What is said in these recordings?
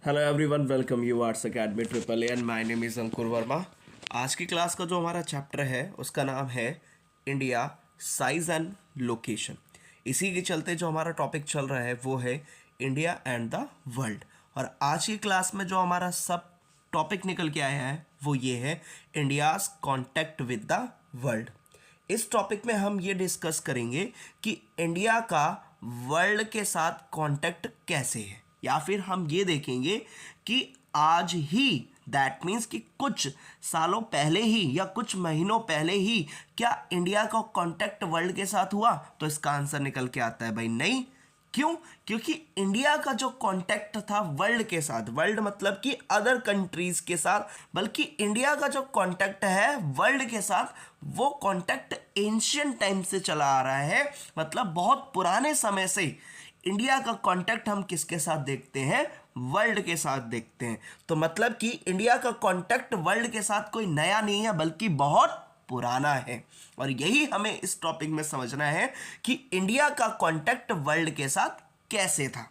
Hello everyone, welcome you arts academy triple A and my name is Ankur Verma. आज की class का जो हमारा चैप्टर है उसका नाम है इंडिया साइज एंड लोकेशन। इसी के चलते जो हमारा टॉपिक चल रहा है वो है इंडिया एंड द वर्ल्ड। और आज की क्लास में जो हमारा सब टॉपिक निकल के आया है वो ये है India's contact with the world. इस टॉपिक में हम ये डिस्कस करेंगे कि इंडिया का वर्ल्ड के साथ कॉन्टैक्ट कैसे है, या फिर हम ये देखेंगे कि आज ही दैट मीन्स कि कुछ सालों पहले ही या कुछ महीनों पहले ही क्या इंडिया का कांटेक्ट वर्ल्ड के साथ हुआ। तो इसका आंसर निकल के आता है भाई नहीं। क्यों? क्योंकि इंडिया का जो कांटेक्ट था वर्ल्ड के साथ, वर्ल्ड मतलब कि अदर कंट्रीज के साथ, बल्कि इंडिया का जो कांटेक्ट है वर्ल्ड के साथ वो कांटेक्ट एंशियंट टाइम से चला आ रहा है। मतलब बहुत पुराने समय से इंडिया का कांटेक्ट हम किसके साथ देखते हैं? वर्ल्ड के साथ देखते हैं। तो मतलब कि इंडिया का कांटेक्ट वर्ल्ड के साथ कोई नया नहीं है बल्कि बहुत पुराना है। और यही हमें इस टॉपिक में समझना है कि इंडिया का कांटेक्ट वर्ल्ड के साथ कैसे था।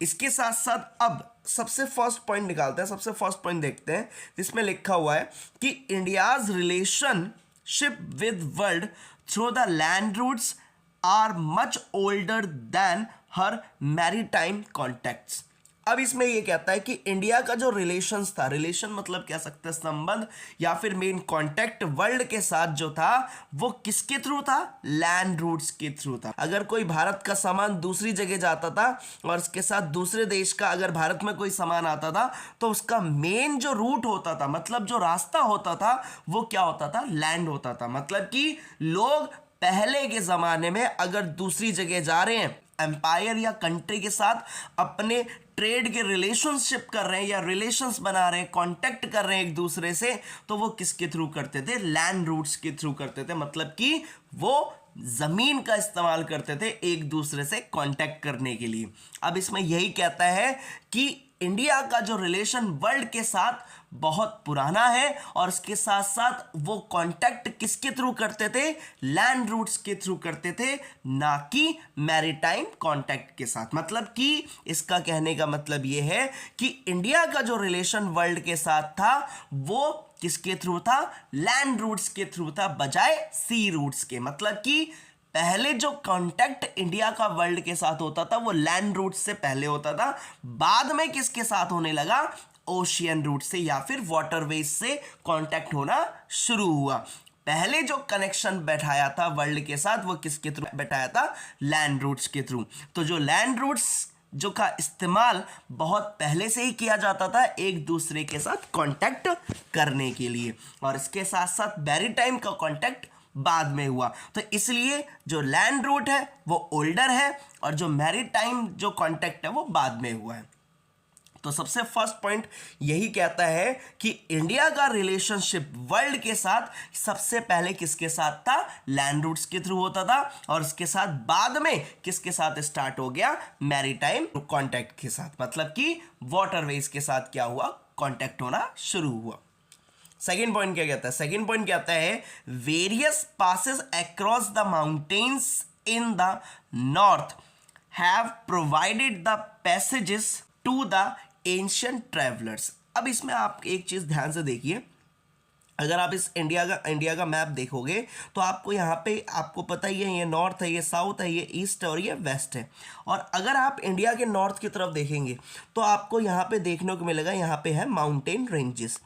इसके साथ साथ अब सबसे फर्स्ट पॉइंट निकालते हैं, सबसे फर्स्ट पॉइंट देखते हैं जिसमें लिखा हुआ है कि India's relationship with world through the land routes are much older than her maritime contacts. अब इसमें ये कहता है कि इंडिया का जो रिलेशंस था, रिलेशन मतलब कह सकते हैं संबंध या फिर मेन कांटेक्ट वर्ल्ड के साथ जो था वो किसके थ्रू था? लैंड रूट्स के थ्रू था। अगर कोई भारत का सामान दूसरी जगह जाता था और उसके साथ दूसरे देश का अगर भारत में कोई सामान आता था तो उसका मेन जो रूट होता था, मतलब जो रास्ता होता था वो क्या होता था? लैंड होता था। मतलब कि लोग पहले के ज़माने में अगर दूसरी जगह जा रहे हैं, एम्पायर या कंट्री के साथ अपने ट्रेड के रिलेशनशिप कर रहे हैं या रिलेशंस बना रहे हैं, कांटेक्ट कर रहे हैं एक दूसरे से, तो वो किसके थ्रू करते थे? लैंड रूट्स के थ्रू करते थे। मतलब कि वो ज़मीन का इस्तेमाल करते थे एक दूसरे से कांटेक्ट करने के लिए। अब इसमें यही कहता है कि इंडिया का जो रिलेशन वर्ल्ड के साथ बहुत पुराना है और इसके साथ साथ वो कांटेक्ट किसके थ्रू करते थे? लैंड रूट्स के थ्रू करते थे, ना कि मैरीटाइम कांटेक्ट के साथ। मतलब कि इसका कहने का मतलब ये है कि इंडिया का जो रिलेशन वर्ल्ड के साथ था वो किसके थ्रू था? लैंड रूट्स के थ्रू था बजाय सी रूट्स के। मतलब कि पहले जो कांटेक्ट इंडिया का वर्ल्ड के साथ होता था वो लैंड रूट से पहले होता था, बाद में किसके साथ होने लगा? ओशियन रूट से या फिर वाटरवेज से कांटेक्ट होना शुरू हुआ। पहले जो कनेक्शन बैठाया था वर्ल्ड के साथ वो किसके थ्रू बैठाया था? लैंड रूट्स के थ्रू। तो जो लैंड रूट्स जो का इस्तेमाल बहुत पहले से ही किया जाता था एक दूसरे के साथ कांटेक्ट करने के लिए, और इसके साथ साथ मैरीटाइम का कांटेक्ट बाद में हुआ। तो इसलिए जो लैंड रूट है वो ओल्डर है और जो मैरीटाइम जो कांटेक्ट है वो बाद में हुआ है। तो सबसे फर्स्ट पॉइंट यही कहता है कि इंडिया का रिलेशनशिप वर्ल्ड के साथ सबसे पहले किसके साथ था? लैंड रूट्स के थ्रू होता था, और इसके साथ बाद में किसके साथ स्टार्ट हो गया? मैरीटाइम कांटेक्ट के साथ। मतलब कि वाटरवेज के साथ क्या हुआ? कांटेक्ट होना शुरू हुआ। सेकेंड पॉइंट क्या कहता है? सेकेंड पॉइंट कहता है various passes across the mountains in the north have provided the passages to the ancient travellers. अब इसमें आप एक चीज ध्यान से देखिए, अगर आप इस इंडिया का मैप देखोगे तो आपको यहाँ पे आपको पता ही है ये नॉर्थ है, ये साउथ है, ये ईस्ट है और ये वेस्ट है। और अगर आप इंडिया के नॉर्थ की तरफ देखेंगे तो आपको यहाँ पे देखने को मिलेगा, यहाँ पे है माउंटेन रेंजेस।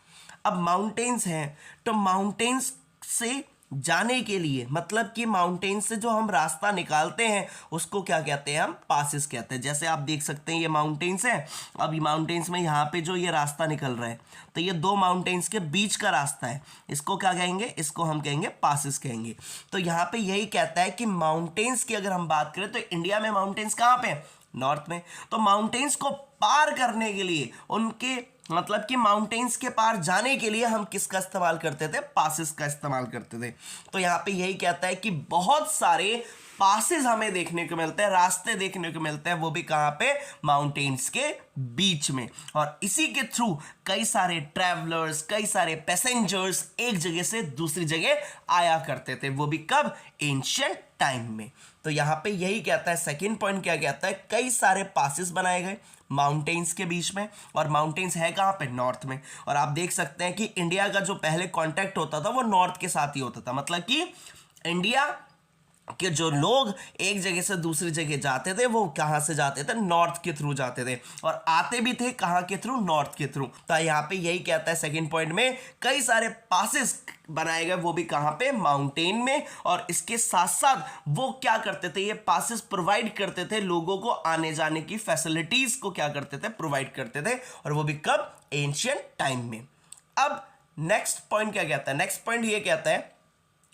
अब माउंटेन्स हैं तो माउंटेन्स से जाने के लिए, मतलब कि माउंटेन से जो हम रास्ता निकालते हैं उसको क्या कहते हैं? हम पासिस कहते हैं। जैसे आप देख सकते हैं ये माउंटेन्स है, अब ये माउंटेन्स में यहाँ पे जो ये रास्ता निकल रहा है तो ये दो माउंटेन्स के बीच का रास्ता है, इसको क्या कहेंगे? इसको हम कहेंगे पासिस कहेंगे। तो यहाँ पे यही कहता है कि माउंटेन्स की अगर हम बात करें तो इंडिया में माउंटेन्स कहाँ पे? नॉर्थ में। तो माउंटेन्स को पार करने के लिए, उनके मतलब कि माउंटेन्स के पार जाने के लिए हम किसका इस्तेमाल करते थे? पासिस का इस्तेमाल करते थे। तो यहाँ पे यही कहता है कि बहुत सारे पासिस हमें देखने को मिलते हैं, रास्ते देखने को मिलते हैं, वो भी कहाँ पे? माउंटेन्स के बीच में। और इसी के थ्रू कई सारे ट्रैवलर्स, कई सारे पैसेंजर्स एक जगह से दूसरी जगह आया करते थे, वो भी कब? एंशिएंट टाइम में। तो यहाँ पे यही कहता है, सेकंड पॉइंट क्या कहता है? कई सारे पासिस बनाए गए, माउंटेन्स के बीच में, और माउंटेन्स है कहाँ पे, नॉर्थ में। और आप देख सकते हैं कि इंडिया का जो पहले कांटेक्ट होता था वो नॉर्थ के साथ ही होता था, मतलब कि इंडिया कि जो लोग एक जगह से दूसरी जगह जाते थे वो कहाँ से जाते थे, नॉर्थ के थ्रू जाते थे, और आते भी थे कहाँ के थ्रू, नॉर्थ के थ्रू। तो यहाँ पे यही कहता है सेकंड पॉइंट में, कई सारे पासेस बनाए गए, वो भी कहाँ पे, माउंटेन में। और इसके साथ साथ वो क्या करते थे, ये पासेस प्रोवाइड करते थे लोगों को, आने जाने की फैसिलिटीज को क्या करते थे, प्रोवाइड करते थे, और वो भी कब, एंशियंट टाइम में। अब नेक्स्ट पॉइंट क्या कहता है, नेक्स्ट पॉइंट ये कहता है,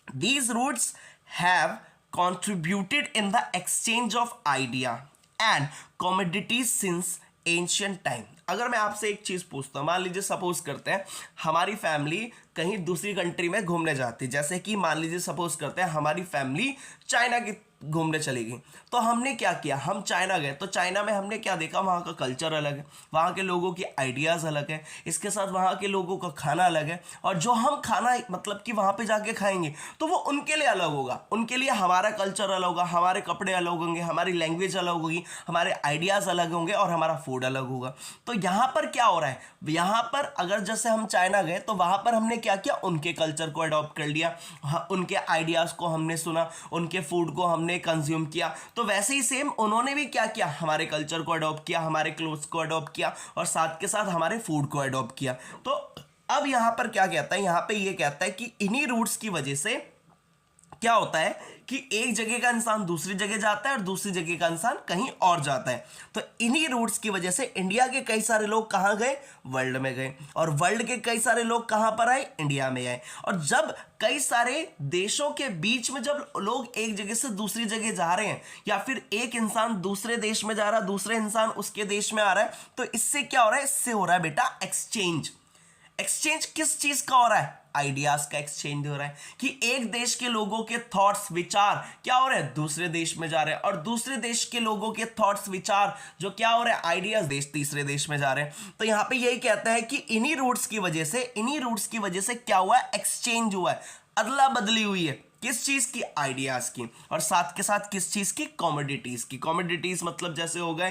these routes have contributed in the exchange of idea and commodities since ancient time। अगर मैं आपसे एक चीज पूछता हूं, मान लीजिए सपोज करते हैं हमारी फैमिली कहीं दूसरी कंट्री में घूमने जाती है, जैसे कि मान लीजिए सपोज करते हैं हमारी फैमिली चाइना की घूमने चली गई, तो हमने क्या किया, हम चाइना गए, तो चाइना में हमने क्या देखा, वहाँ का कल्चर अलग है, वहाँ के लोगों की आइडियाज़ अलग है, इसके साथ वहाँ के लोगों का खाना अलग है, और जो हम खाना मतलब कि वहाँ पे जाके खाएंगे तो वो उनके लिए अलग होगा, उनके लिए हमारा कल्चर अलग होगा, हमारे कपड़े अलग होंगे, हमारी लैंग्वेज अलग होगी, हमारे आइडियाज़ अलग होंगे, और हमारा फूड अलग होगा। तो यहाँ पर क्या हो रहा है, यहाँ पर अगर जैसे हम चाइना गए तो वहाँ पर हमने क्या किया, उनके कल्चर को अडॉप्ट कर लिया, उनके आइडियाज़ को हमने सुना, उनके फूड को हमने कंज्यूम किया, तो वैसे ही सेम उन्होंने भी क्या किया, हमारे कल्चर को अडॉप्ट किया, हमारे क्लोथ्स को अडॉप्ट किया, और साथ के साथ हमारे फूड को अडॉप्ट किया। तो अब यहां पर क्या कहता है, यहां पे ये कहता है कि इन्हीं रूट्स की वजह से क्या होता है कि एक जगह का इंसान दूसरी जगह जाता है और दूसरी जगह का इंसान कहीं और जाता है। तो इन्हीं रूट्स की वजह से इंडिया के कई सारे लोग कहां गए, वर्ल्ड में गए, और वर्ल्ड के कई सारे लोग कहां पर आए, इंडिया में आए। और जब कई सारे देशों के बीच में जब लोग एक जगह से दूसरी जगह जा रहे हैं, या फिर एक इंसान दूसरे देश में जा रहा है, दूसरे इंसान उसके देश में आ रहा है, तो इससे क्या हो रहा है, इससे हो रहा है बेटा एक्सचेंज। एक्सचेंज किस चीज का हो रहा है, आइडियाज का एक्सचेंज हो रहा है, कि एक देश के लोगों के थॉट्स, विचार क्या हो रहे हैं, दूसरे देश में जा रहे हैं, और दूसरे देश के लोगों के थॉट्स, विचार जो क्या हो रहे हैं, आइडियाज, देश तीसरे देश में जा रहे हैं। तो यहां पे यही कहता है कि इन्हीं रूट्स की वजह से, इन्हीं रूट्स की वजह से क्या हुआ है, एक्सचेंज हुआ है, अदला बदली हुई है, किस चीज की, आइडियाज की, और साथ के साथ किस चीज की, कमोडिटीज की। कमोडिटीज मतलब जैसे हो गए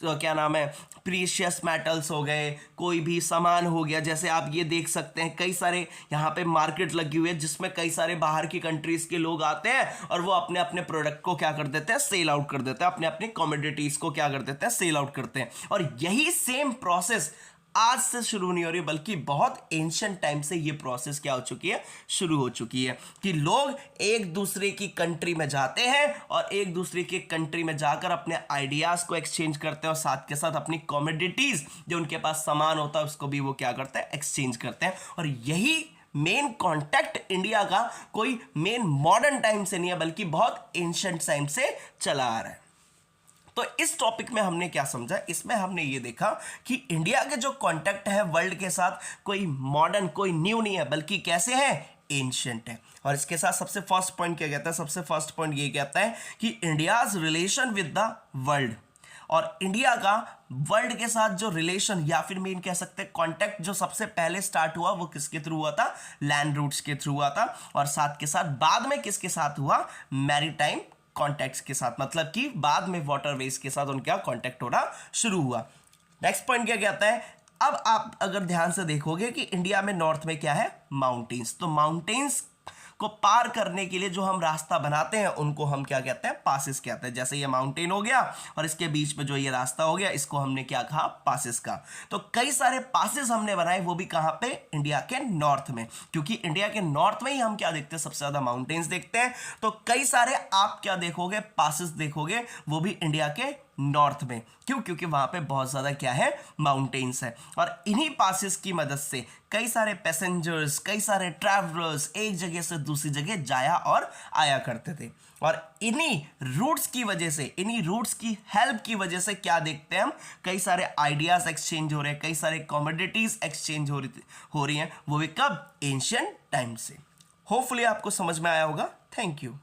क्या नाम है, प्रीशियस मेटल्स हो गए, कोई भी सामान हो गया, जैसे आप ये देख सकते हैं कई सारे यहाँ पे मार्केट लगी हुई है जिसमें कई सारे बाहर की कंट्रीज के लोग आते हैं और वो अपने अपने प्रोडक्ट को क्या कर देते हैं, सेल आउट कर देते हैं, अपने अपने कमोडिटीज को क्या कर देते हैं, सेल आउट करते हैं। और यही सेम प्रोसेस आज से शुरू नहीं हो रही, बल्कि बहुत एंशिएंट टाइम से ये प्रोसेस क्या हो चुकी है, शुरू हो चुकी है, कि लोग एक दूसरे की कंट्री में जाते हैं और एक दूसरे की कंट्री में जाकर अपने आइडियाज को एक्सचेंज करते हैं, और साथ के साथ अपनी कमोडिटीज जो उनके पास सामान होता है उसको भी वो क्या करते हैं, एक्सचेंज करते हैं। और यही मेन कॉन्टेक्ट इंडिया का कोई मेन मॉडर्न टाइम से नहीं है, बल्कि बहुत एंशिएंट टाइम से चला आ रहा है। तो इस टॉपिक में हमने क्या समझा, इसमें हमने ये देखा कि इंडिया के जो कांटेक्ट है वर्ल्ड के साथ कोई मॉडर्न, कोई न्यू नहीं है, बल्कि कैसे है, एंशिएंट है। और इसके साथ सबसे फर्स्ट पॉइंट क्या कहता है, सबसे फर्स्ट पॉइंट ये कहता है कि India's relation with the world, और इंडिया का वर्ल्ड के साथ जो रिलेशन या फिर मेन कह सकते हैं कांटेक्ट जो सबसे पहले स्टार्ट हुआ वो किसके थ्रू हुआ था, लैंड रूट्स के थ्रू हुआ था, और साथ के साथ बाद में किसके साथ हुआ, मैरीटाइम कॉन्टैक्ट्स के साथ, मतलब कि बाद में वाटरवेज के साथ उनका कांटेक्ट होना शुरू हुआ। नेक्स्ट पॉइंट क्या कहता है, अब आप अगर ध्यान से देखोगे कि इंडिया में नॉर्थ में क्या है, माउंटेन्स, तो माउंटेन्स को पार करने के लिए जो हम रास्ता बनाते हैं उनको हम क्या कहते हैं, पासेस कहते हैं। जैसे ये माउंटेन हो गया और इसके बीच में जो ये रास्ता हो गया, इसको हमने क्या कहा, पासेस का। तो कई सारे पासेस हमने बनाए, वो भी कहां पे, इंडिया के नॉर्थ में, क्योंकि इंडिया के नॉर्थ में ही हम क्या देखते हैं, सबसे ज्यादा माउंटेन्स देखते हैं। तो कई सारे आप क्या देखोगे, पासेस देखोगे, वो भी इंडिया के नॉर्थ में। क्यों, क्योंकि वहां पे बहुत ज्यादा क्या है, माउंटेन्स है, और इन्हीं पासेस की मदद से कई सारे पैसेंजर्स, कई सारे ट्रैवलर्स एक जगह से दूसरी जगह जाया और आया करते थे। और इन्हीं रूट्स की वजह से, इन्हीं रूट्स की हेल्प की वजह से क्या देखते हैं हम, कई सारे आइडियाज एक्सचेंज हो रहे हैं, कई सारे कमोडिटीज एक्सचेंज हो रही हैं, वो भी कब, एंशिएंट टाइम से। होपफुली आपको समझ में आया होगा। Thank you.